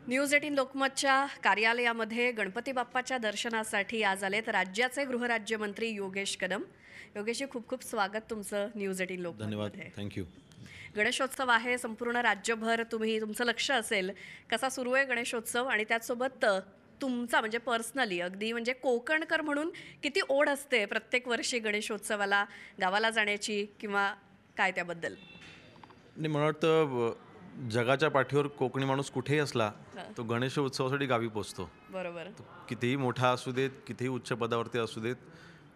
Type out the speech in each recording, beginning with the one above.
News 18 लोकमतच्या कार्यालयामध्ये गणपती बाप्पाच्या दर्शनासाठी आज आलेत राज्याचे गृहराज्यमंत्री योगेश कदम. योगेशजी, खूप खूप स्वागत तुमचं न्यूज 18 धन्यवाद. लोकमतमध्ये. थँक्यू. गणेशोत्सव आहे, संपूर्ण राज्यभर तुमचं लक्ष असेल कसा सुरू आहे गणेशोत्सव, आणि त्याचसोबत तुमचा म्हणजे पर्सनली अगदी म्हणजे कोकणकर म्हणून किती ओढ असते प्रत्येक वर्षी गणेशोत्सवाला गावाला जाण्याची, किंवा काय त्याबद्दल? आणि मला वाटतं जगाच्या पाठीवर कोकणी माणूस कुठेही असला तो गणेश उत्सवासाठी गावी पोचतो. बरोबर. कितीही मोठा असू देत, कितीही उच्च पदावरती असू देत,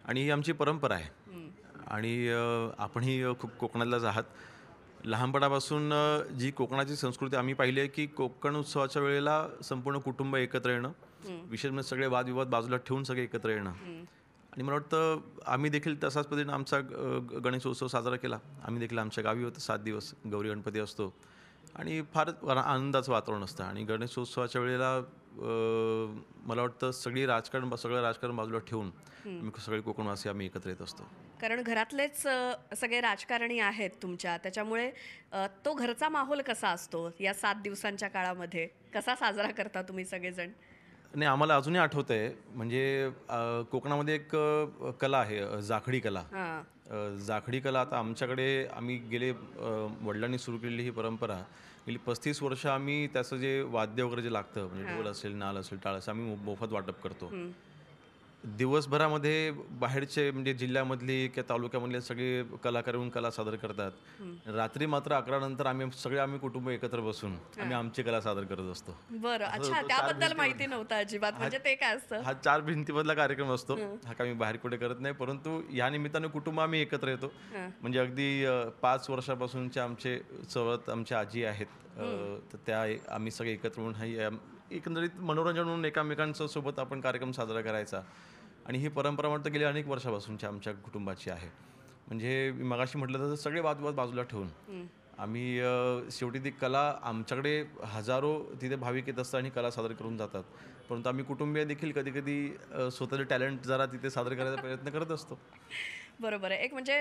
आणि ही आमची परंपरा आहे. आणि आपणही खूप कोकणातलाच आहात. लहानपणापासून जी कोकणाची संस्कृती आम्ही पाहिली आहे की कोकण उत्सवाच्या वेळेला संपूर्ण कुटुंब एकत्र येणं, विशेष म्हणजे सगळे वादविवाद बाजूला ठेवून सगळे एकत्र येणं. आणि मला वाटतं आम्ही देखील तसाच पद्धतीने आमचा गणेशोत्सव साजरा केला. आम्ही देखील आमच्या गावी होतो. 7 दिवस गौरी गणपती असतो आणि फार आनंदाचं वातावरण असतं. आणि गणेशोत्सवाच्या वेळेला मला वाटतं सगळं राजकारण बाजूला ठेवून आम्ही सगळे कोकणवासी आम्ही एकत्र येत असतो. कारण घरातलेच सगळे राजकारणी आहेत तुमच्या, त्याच्यामुळे तो घरचा माहोल कसा असतो या 7 दिवसांच्या काळामध्ये? कसा साजरा करता तुम्ही सगळेजण? नाही, आम्हाला अजूनही आठवतं आहे. म्हणजे कोकणामध्ये एक कला आहे, जाखडी कला. हां. जाखडी कला आता आमच्याकडे आम्ही गेले वडिलांनी सुरू केलेली ही परंपरा गेली 35 वर्ष आम्ही त्याचं जे वाद्य वगैरे जे लागतं, म्हणजे ढोल असेल, नाल असेल, टाळ असेल, आम्ही मोफत वाटप करतो. दिवसभरामध्ये बाहेरचे म्हणजे जिल्ह्यामधली किंवा तालुक्यामधले सगळे कलाकार येऊन कला सादर करतात. रात्री मात्र 11 नंतर आम्ही कुटुंब एकत्र बसून आम्ही आमची कला सादर करत असतो. बरं, अच्छा, त्याबद्दल माहिती नव्हतं अजिबात. म्हणजे ते काय असतं? हा 4 भिंतीमधला कार्यक्रम असतो. हा काही बाहेर कुठे करत नाही, परंतु या निमित्ताने कुटुंब आम्ही एकत्र येतो. म्हणजे अगदी 5 वर्षापासूनचे आमचे चवत आमच्या आजी आहेत, तर त्या आम्ही सगळे एकत्र होऊन एकंदरीत मनोरंजन म्हणून एकमेकांच्या सोबत आपण कार्यक्रम साजरा करायचा. आणि ही परंपरा म्हणतं गेली अनेक वर्षापासूनची आमच्या कुटुंबाची आहे. म्हणजे मी मगाशी म्हटलं तर सगळे वादविवाद बाजूला ठेवून आम्ही शेवटी ती कला, आमच्याकडे हजारो तिथे भाविक येत असतात आणि कला सादर करून जातात, परंतु आम्ही कुटुंबीय देखील कधी कधी स्वतःचे टॅलेंट जरा तिथे सादर करायचा प्रयत्न करत असतो. बरोबर आहे. एक म्हणजे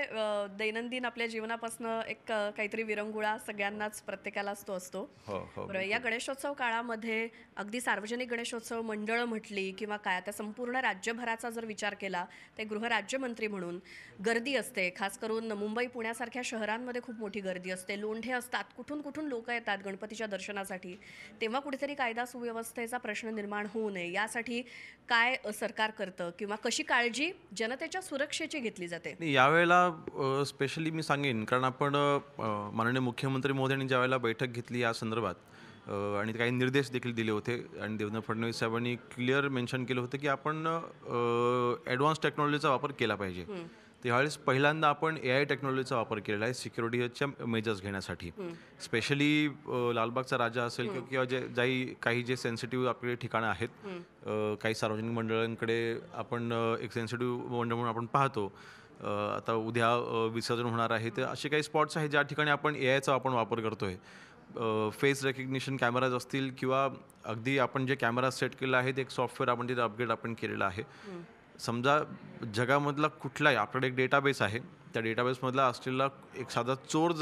दैनंदिन आपल्या जीवनापासून एक काहीतरी विरंगुळा सगळ्यांनाच, प्रत्येकालाच तो असतो. हो हो. बरं, या गणेशोत्सव काळामध्ये अगदी सार्वजनिक गणेशोत्सव मंडळं म्हटली किंवा काय, आता संपूर्ण राज्यभराचा जर विचार केला ते गृहराज्यमंत्री म्हणून गर्दी असते. खास करून मुंबई पुण्यासारख्या शहरांमध्ये खूप मोठी गर्दी असते, लोंढे असतात, कुठून कुठून लोक येतात गणपतीच्या दर्शनासाठी. तेव्हा कुठेतरी कायदा सुव्यवस्थेचा प्रश्न निर्माण होऊ नये यासाठी काय सरकार करतं, किंवा कशी काळजी जनतेच्या सुरक्षेची घेतली जाते? नाही, यावेळेला स्पेशली मी सांगेन, कारण आपण माननीय मुख्यमंत्री महोदयांनी ज्यावेळेला बैठक घेतली या संदर्भात, आणि काही निर्देश देखील दिले होते, आणि देवेंद्र फडणवीस साहेबांनी क्लिअर मेन्शन केलं होतं की आपण ॲडव्हान्स टेक्नॉलॉजीचा वापर केला पाहिजे. तर यावेळेस पहिल्यांदा आपण AI टेक्नॉलॉजीचा वापर केलेला आहे सिक्युरिटीच्या मेजर्स घेण्यासाठी. स्पेशली लालबागचा राजा असेल किंवा काही जे सेन्सिटिव्ह आपले ठिकाणं आहेत, काही सार्वजनिक मंडळांकडे आपण एक सेन्सिटिव्ह मंडळ म्हणून आपण पाहतो. आता उद्या विसर्जन होणार आहे, तर असे काही स्पॉट्स आहेत ज्या ठिकाणी आपण AIचा आपण वापर करतो आहे. फेस रेकग्निशन कॅमेराज असतील, किंवा अगदी आपण जे कॅमेरा सेट केलं आहे ते एक सॉफ्टवेअर आपण तिथे अपग्रेड आपण केलेलं आहे. समजा जगामधला कुठलाही आपल्याकडे एक डेटाबेस आहे, त्या डेटाबेसमधला असलेला एक साधा चोर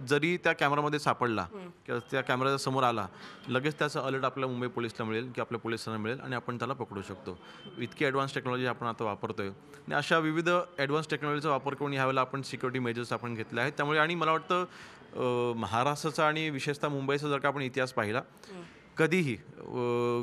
जरी त्या कॅमेरामध्ये सापडला किंवा त्या कॅमेऱ्याच्या समोर आला, लगेच त्याचा अलर्ट आपल्याला मुंबई पोलिसला मिळेल किंवा आपल्या पोलिसांना मिळेल आणि आपण त्याला पकडू शकतो. इतकी ॲडव्हान्स टेक्नॉलॉजी आपण आता वापरतोय. आणि अशा विविध ॲडव्हान्स टेक्नॉलॉजीचा वापर करून यावेळेला आपण सिक्युरिटी मेजर्स आपण घेतले आहेत. त्यामुळे, आणि मला वाटतं महाराष्ट्राचा आणि विशेषतः मुंबईचा जर का आपण इतिहास पाहिला, कधीही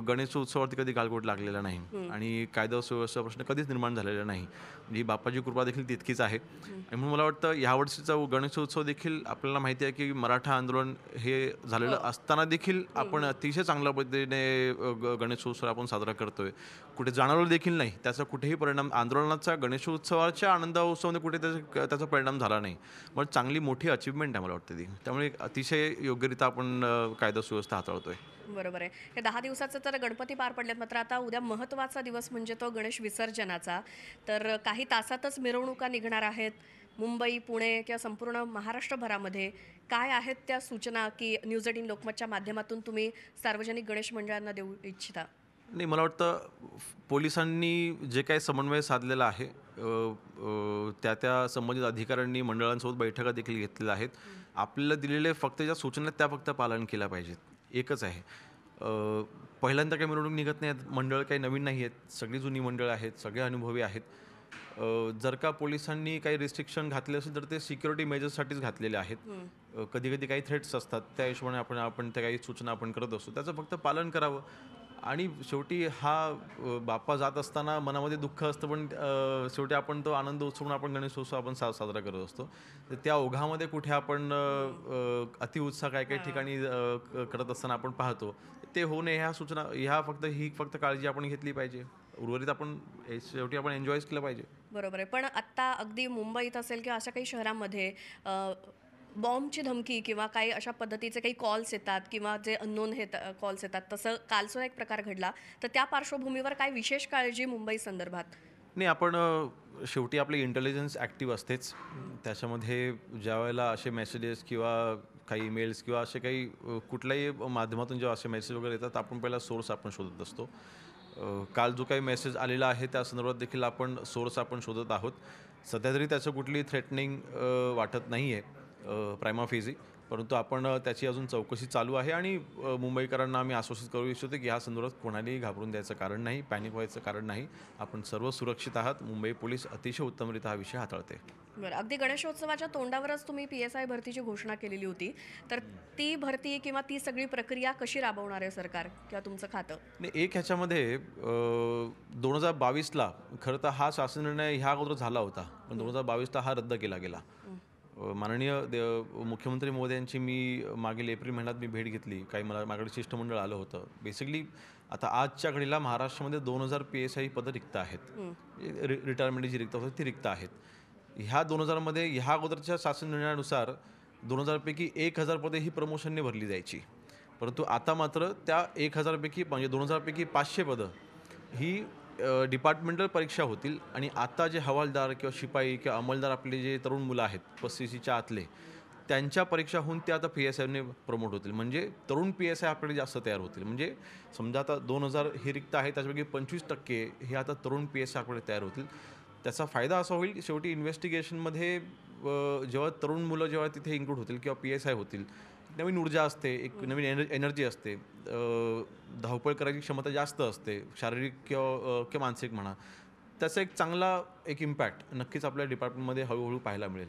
गणेशोत्सवावरती कधी गालबोट लागलेला नाही आणि कायदा सुव्यवस्था प्रश्न कधीच निर्माण झालेला नाही. म्हणजे बाप्पाची कृपा देखील तितकीच आहे. आणि म्हणून मला वाटतं यावर्षीचा गणेशोत्सव देखील आपल्याला माहिती आहे की मराठा आंदोलन हे झालेलं असताना देखील आपण अतिशय चांगल्या पद्धतीने गणेशोत्सव आपण साजरा करतोय. कुठे जाणवलं देखील नाही त्याचा कुठेही परिणाम, आंदोलनाचा गणेशोत्सवाच्या आनंदोत्सवामध्ये कुठे त्याचा परिणाम झाला नाही. मग चांगली मोठी अचिव्हमेंट आहे मला वाटतं ती. त्यामुळे अतिशय योग्यरित्या आपण कायदा सुव्यवस्था हाताळतोय. बरोबर आहे. हे 10 दिवसाचे तर गणपती पार पडलेत, मात्र आता उद्या महत्त्वाचा दिवस म्हणजे तो गणेश विसर्जनाचा. तर काही तासातच मिरवणुका निघणार आहेत मुंबई, पुणे किंवा संपूर्ण महाराष्ट्रभरामध्ये. काय आहेत त्या सूचना की न्यूज 18 लोकमतच्या माध्यमातून तुम्ही सार्वजनिक गणेश मंडळांना देऊ इच्छिता? नाही, मला वाटतं पोलिसांनी जे काही समन्वय साधलेला आहे, त्या संबंधित अधिकाऱ्यांनी मंडळांसोबत बैठका देखील घेतलेल्या आहेत. आपल्याला दिलेले फक्त ज्या सूचना त्या फक्त पालन केल्या पाहिजेत. एकच आहे, पहिल्यांदा काही मिरवणूक निघत नाही आहेत, मंडळ काही नवीन नाही आहेत, सगळी जुनी मंडळं आहेत, सगळे अनुभवी आहेत. जर का पोलिसांनी काही रिस्ट्रिक्शन घातले असेल तर ते सिक्युरिटी मेजर्ससाठीच घातलेले आहेत. कधी-कधी काही थ्रेट्स असतात, त्या हिशोबाने आपण आपण त्या काही सूचना आपण करत असतो. त्याचं फक्त पालन करावं आणि शेवटी हा बाप्पा जात असताना मनामध्ये दुःख असतं, पण शेवटी आपण तो आनंद उत्सव म्हणून आपण गणेशोत्सव आपण साजरा करत असतो. तर त्या ओघामध्ये कुठे आपण अतिउत्साह काही-काही ठिकाणी करत असताना आपण पाहतो. ते होऊ नये ह्या सूचना ही फक्त काळजी आपण घेतली पाहिजे. उर्वरित आपण शेवटी आपण एन्जॉयच केलं पाहिजे. बरोबर आहे. पण आत्ता अगदी मुंबईत असेल किंवा अशा काही शहरांमध्ये बॉम्बची धमकी किंवा काही अशा पद्धतीचे काही कॉल्स येतात किंवा जे अननोन हे कॉल्स येतात, तसं कालचा एक प्रकार घडला. तर त्या पार्श्वभूमीवर काय विशेष काळजी मुंबई संदर्भात? नाही आपण शेवटी आपली इंटेलिजन्स ॲक्टिव्ह असतेच. त्याच्यामध्ये ज्यावेळेला असे मेसेजेस किंवा काही ईमेल्स किंवा असे काही कुठल्याही माध्यमातून जेव्हा असे मेसेज वगैरे येतात आपण पहिला सोर्स आपण शोधत असतो. काल जो काही मेसेज आलेला आहे त्या संदर्भात देखील आपण सोर्स आपण शोधत आहोत. सध्या तरी त्याचं कुठली थ्रेटनिंग वाटत नाही आहे प्रायमा फेजी. परंतु आपण त्याची अजून चौकशी चालू आहे आणि मुंबईकरांना आम्ही आश्वासित करू इच्छितो की ह्या संदर्भात कोणालाही घाबरून द्यायचं कारण नाही, पॅनिक व्हायचं कारण नाही. आपण सर्व सुरक्षित आहात. मुंबई पोलीस अतिशय उत्तमरित्या हा विषय हाताळते. बरं, अगदी गणेशोत्सवाच्या तोंडावरच तुम्ही PSI भरतीची घोषणा केलेली होती. तर ती भरती किंवा ती सगळी प्रक्रिया कशी राबवणार आहे सरकार किंवा तुमचं खातं? नाही एक ह्याच्यामध्ये 2022ला खरं तर हा शासन निर्णय ह्या अगोदर झाला होता. पण 2022ला हा रद्द केला गेला. माननीय मुख्यमंत्री महोदयांची मी मागील एप्रिल महिन्यात मी भेट घेतली. काही माझ्याकडे शिष्टमंडळ आलं होतं. बेसिकली आता आजच्या घडीला महाराष्ट्रामध्ये 2000 PSI पदं रिक्त आहेत. रिटायरमेंटची जी रिक्त होतात ती रिक्त आहेत. ह्या 2000मध्ये ह्या अगोदरच्या शासन निर्णयानुसार 2000 पैकी 1000 पदे ही प्रमोशनने भरली जायची. परंतु आता मात्र त्या 1000 पैकी म्हणजे 2000 पैकी 500 पदं ही डिपार्टमेंटल परीक्षा होतील आणि आता जे हवालदार किंवा शिपाई किंवा अंमलदार आपले जे तरुण मुलं आहेत 35च्या आतले त्यांच्या परीक्षा होऊन ते आता PSIने प्रमोट होतील. म्हणजे तरुण PSI आपल्याकडे जास्त तयार होतील. म्हणजे समजा आता 2000 हे रिक्त आहे त्याच्यापैकी 25% हे आता तरुण PSI आपल्याकडे तयार होतील. त्याचा फायदा असा होईल शेवटी इन्व्हेस्टिगेशनमध्ये जेव्हा तरुण मुलं जेव्हा तिथे इन्क्लूड होतील किंवा PSI होतील, नवीन ऊर्जा असते, एक नवीन एनर्जी असते, धावपळ करायची क्षमता जास्त असते, शारीरिक किंवा मानसिक म्हणा. त्याचा एक चांगला इम्पॅक्ट नक्कीच आपल्या डिपार्टमेंटमध्ये हळूहळू पाहायला मिळेल.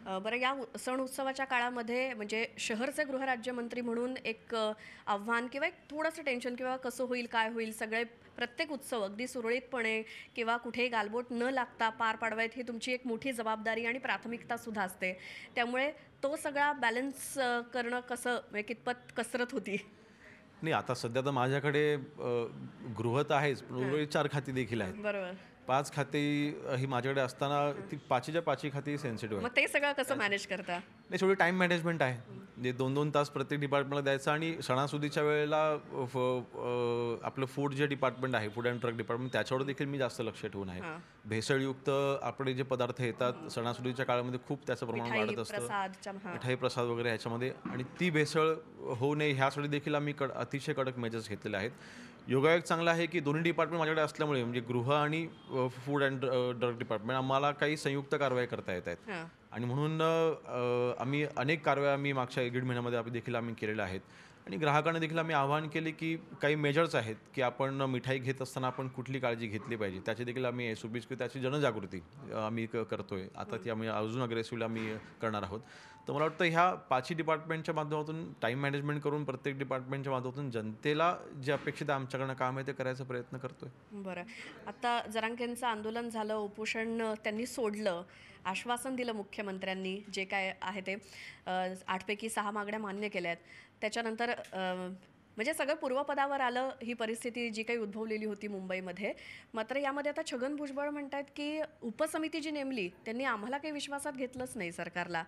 बरं, या सण उत्सवाच्या काळामध्ये म्हणजे शहरचे गृहराज्यमंत्री म्हणून एक आव्हान किंवा एक थोडंसं टेन्शन किंवा कसं होईल काय होईल, सगळे प्रत्येक उत्सव अगदी सुरळीतपणे किंवा कुठेही गालबोट न लागता पार पाडवायत ही तुमची एक मोठी जबाबदारी आणि प्राथमिकता सुद्धा असते. त्यामुळे तो सगळा बॅलन्स करणं कसं म्हणजे कितपत कसरत होती? नाही आता सध्या तर माझ्याकडे गृह तर आहेच, पण उर्वरित 4 खाती देखील आहेत. बरोबर. 5 खाती ही माझ्याकडे असताना ती 5च्या 5ही खाती सेन्सिटिव्ह आहेत. मग ते सगळं कसं मॅनेज करता? नाही शेवटी टाईम मॅनेजमेंट आहे. म्हणजे 2-2 तास प्रत्येक डिपार्टमेंटला द्यायचं आणि सणासुदीच्या वेळेला आपलं फूड जे डिपार्टमेंट आहे, फूड अँड ड्रग डिपार्टमेंट त्याच्यावर देखील मी जास्त लक्ष ठेवून आहे. भेसळयुक्त आपले जे पदार्थ येतात सणासुदीच्या काळामध्ये खूप त्याचं प्रमाण मिठाई, वाढत असतं. प्रसाद, मिठाई प्रसाद वगैरे ह्याच्यामध्ये आणि ती भेसळ होऊ नये ह्यासाठी देखील आम्ही अतिशय कडक मेजर्स घेतलेले आहेत. योगायोग चांगला आहे की दोन्ही डिपार्टमेंट माझ्याकडे असल्यामुळे म्हणजे गृह आणि फूड अँड ड्रग डिपार्टमेंट आम्हाला काही संयुक्त कारवाई करता येत आहेत. आणि म्हणून आम्ही अनेक कारवाया मागच्या 1-1.5 महिन्यामध्ये देखील आम्ही केलेल्या आहेत. आणि ग्राहकांना देखील आम्ही आवाहन केले की काही मेजर्स आहेत की आपण मिठाई घेत असताना आपण कुठली काळजी घेतली पाहिजे त्याची देखील आम्ही SOPs की त्याची जनजागृती आम्ही करतोय. आता ती आम्ही अजून अग्रेसिव्हली आम्ही करणार आहोत. तर मला वाटतं ह्या 5ही डिपार्टमेंटच्या माध्यमातून टाईम मॅनेजमेंट करून प्रत्येक डिपार्टमेंटच्या माध्यमातून जनतेला जे अपेक्षित आहे आमच्याकडनं काम आहे ते करायचा प्रयत्न करतोय. बरं, आता जरांगेंचं आंदोलन झालं, उपोषण त्यांनी सोडलं, आश्वासन दिलं मुख्यमंत्र्यांनी जे काय आहे ते 8 पैकी 6 मागण्या मान्य केल्या आहेत. त्याच्यानंतर म्हणजे सगळं पूर्वपदावर आलं, ही परिस्थिती जी काही उद्भवलेली होती मुंबईमध्ये. मात्र यामध्ये आता छगन भुजबळ म्हणतात की उपसमिती जी नेमली त्यांनी आम्हाला काही विश्वासात घेतलंच नाही सरकारला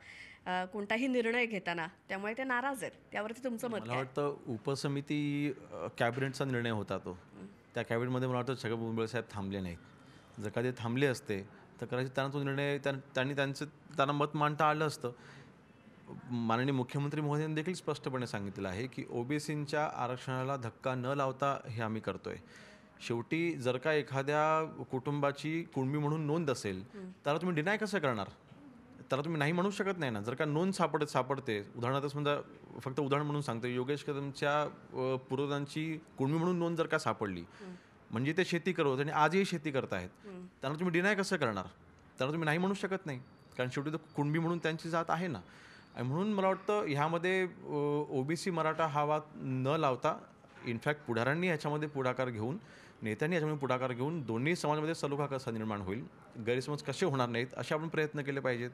कोणताही निर्णय घेताना, त्यामुळे ते नाराज आहेत. त्यावरती तुमचं मत मला काय? वाटतं उपसमिती कॅबिनेटचा निर्णय होता तो. त्या कॅबिनेटमध्ये मला वाटतं छगन भुजबळ साहेब थांबले नाहीत. जर का ते थांबले असते तर कदाचित त्यांना तो निर्णय त्यांना मत मांडता आलं असतं. माननीय मुख्यमंत्री महोदयांनी देखील स्पष्टपणे सांगितलेलं आहे की OBCच्या आरक्षणाला धक्का न लावता हे आम्ही करतोय. शेवटी जर का एखाद्या कुटुंबाची कुणबी म्हणून नोंद असेल तर तुम्ही डिनाय कसं करणार? त्याला तुम्ही नाही म्हणू शकत नाही ना. जर का नोंद सापडते उदाहरणार्थ समजा फक्त उदाहरण म्हणून सांगतो, योगेश कदमच्या पूर्वजांची कुणबी म्हणून नोंद जर का सापडली, म्हणजे ते शेती करत होते आणि आजही शेती करत आहेत, त्यांना तुम्ही डिनाय कसं करणार? त्यांना तुम्ही नाही म्हणू शकत नाही, कारण शेवटी तर कुणबी म्हणून त्यांची जात आहे ना. आणि म्हणून मला वाटतं ह्यामध्ये ओबीसी मराठा हा वाद न लावता इनफॅक्ट पुढाऱ्यांनी ह्याच्यामध्ये पुढाकार घेऊन, नेत्यांनी याच्यामध्ये पुढाकार घेऊन दोन्ही समाजामध्ये सलोखा कसा निर्माण होईल, गैरसमज कसे होणार नाहीत असे आपण प्रयत्न केले पाहिजेत.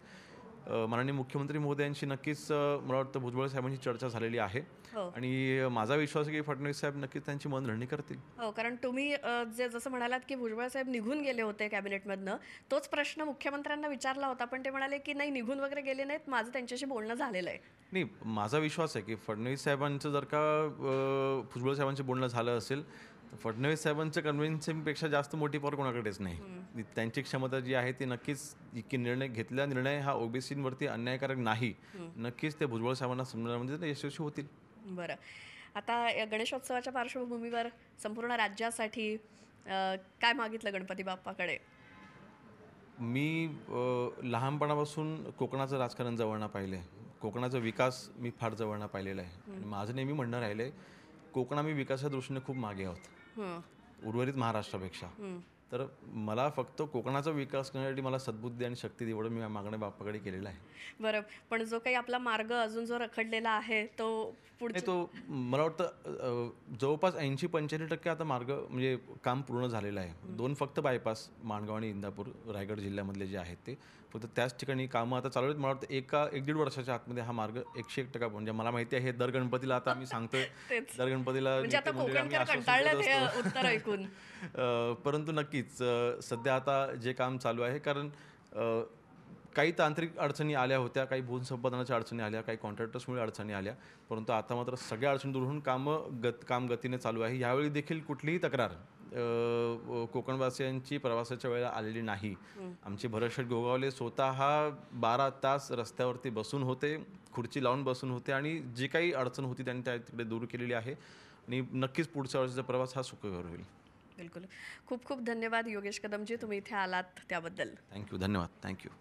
माननीय मुख्यमंत्री महोदयांशी नक्कीच मला वाटतं भुजबळ साहेबांची चर्चा झालेली आहे हो. आणि माझा विश्वास आहे की फडणवीस साहेब नक्कीच त्यांची मनधरणी करतील. हो, कारण तुम्ही जे जसं म्हणालात की भुजबळ साहेब निघून गेले होते कॅबिनेटमधनं, तोच प्रश्न मुख्यमंत्र्यांना विचारला होता, पण ते म्हणाले की नाही, निघून वगैरे गेले नाहीत, माझं त्यांच्याशी बोलणं झालेलं आहे. नाही, माझा विश्वास आहे की फडणवीस साहेबांचं जर का भुजबळ साहेबांचे बोलणं झालं असेल तर फडणवीस साहेबांचं कन्व्हिन्सिंगपेक्षा जास्त मोठी पॉवर कोणाकडेच नाही. त्यांची क्षमता जी आहे ती नक्कीच, की निर्णय हा ओबीसीवरती अन्यायकारक नाही, नक्कीच ते भुजबळ साहेबांना समजण्यामध्ये यशस्वी होतील. बरं, आता या गणेशोत्सवाच्या पार्श्वभूमीवर संपूर्ण राज्यासाठी काय मागितलं गणपती बाप्पाकडे? मी लहानपणापासून कोकणाचं राजकारण जवळनं पाहिलं आहे, कोकणाचा विकास मी फार जवळनं पाहिलेला आहे आणि माझं नेहमी म्हणणं राहिलं आहे, कोकण आम्ही विकासाच्या दृष्टीने खूप मागे आहोत उर्वरित महाराष्ट्रापेक्षा. तर मला फक्त कोकणाचा विकास करण्यासाठी मला सद्बुद्धी आणि शक्ती दे, एवढं मी मागण्या बाप्पाकडे केलेलं आहे. बरं, पण जो काही आपला मार्ग अजून जो रखडलेला आहे तो नाही, तो मला वाटतं जवळपास 80-85% आता मार्ग म्हणजे काम पूर्ण झालेलं आहे. 2 फक्त बायपास माणगाव आणि इंदापूर रायगड जिल्ह्यामधले जे आहेत ते फक्त त्याच ठिकाणी कामं आता चालू आहेत. मला वाटतं 1-1.5 वर्षाच्या आतमध्ये हा मार्ग 101% म्हणजे मला माहिती आहे, हे दर गणपतीला आता आम्ही सांगतोय. तेच. दर गणपतीला म्हणजे आता नेते मंडळी आम्ही कोकणकर आश्वासन कंटाळलेत देत हे असतो. उत्तर ऐकून. परंतु नक्कीच सध्या आता जे काम चालू आहे, कारण काही तांत्रिक अडचणी आल्या होत्या, काही भूसंपादनाच्या अडचणी आल्या, काही कॉन्ट्रॅक्टर्समुळे अडचणी आल्या, परंतु आता मात्र सगळ्या अडचणी दूर होऊन काम गतीने चालू आहे. यावेळी देखील कुठलीही तक्रार कोकणवासियांची प्रवासाच्या वेळेला आलेली नाही. आमचे भरतशेठ गोगावले स्वतः 12 तास रस्त्यावरती बसून होते, खुर्ची लावून बसून होते आणि जी काही अडचण होती त्यांनी त्या तिकडे दूर केलेली आहे आणि नक्कीच पुढच्या वर्षीचा प्रवास हा सुखकर होईल. बिलकुल. खूप खूप धन्यवाद योगेश कदमजी, तुम्ही इथे आलात त्याबद्दल. थँक्यू, धन्यवाद, थँक्यू.